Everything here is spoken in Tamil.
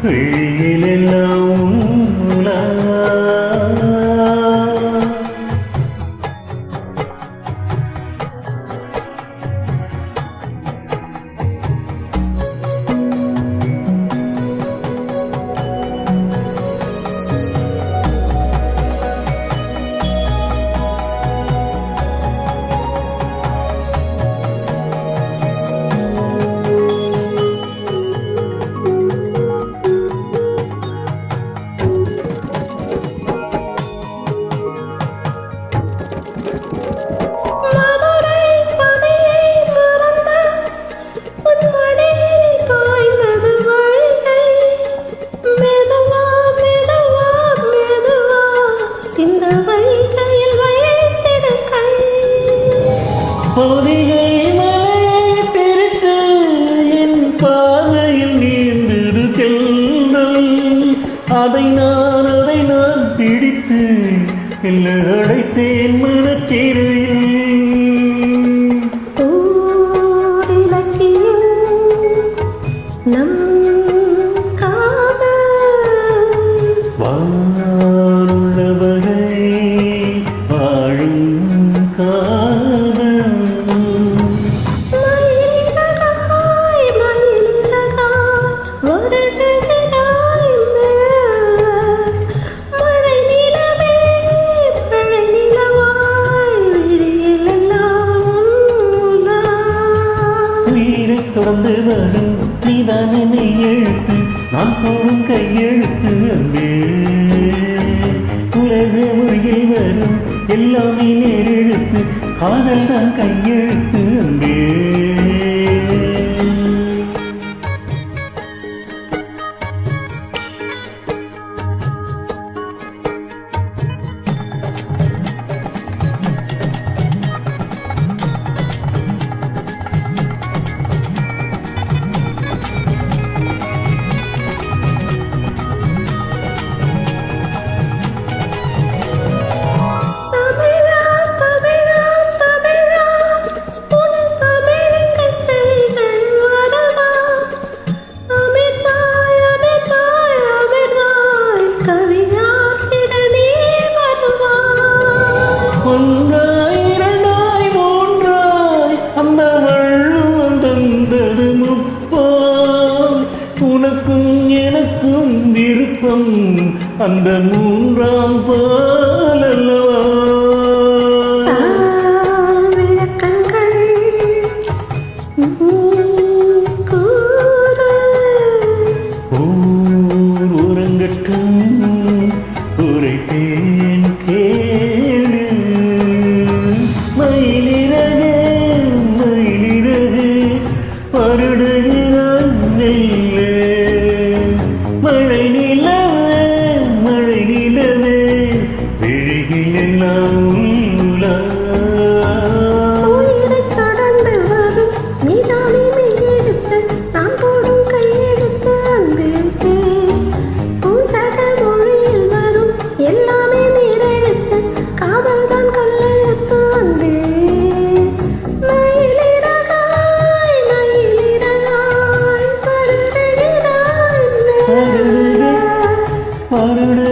வெளியிலெல்லாம் உலா. பொதிகை மலையை பிரித்து என் பாதையில் நீந்திருக்கின்றேன். அதை நான் பிடித்து அடைத்தேன் மனத்திரையில். வாழுள்ளவரை வாழும் தொடர்ந்து வரும் நீதான் என்னை எழுத்து, நான் போடும் கையெழுத்து. அன்பே உலக மொழியில் வரும் எல்லாமே நேரெழுத்து, காதல் தான் கையெழுத்து. அன்பே ஒன்றாய் இரண்டாய் மூன்றாய் அந்த வள்ளுவம் தந்தது முப்பால். உனக்கும் எனக்கும் விருப்பம் அந்த மூன்றாம் பால் அல்லவா. ஊரங்கட்டும் உரைத்தேன் கேளு. மயிலிறகு வருடுகிறான் நெல்லு. மழை நிலவே விழிகள் எல்லாம் உலா. வருட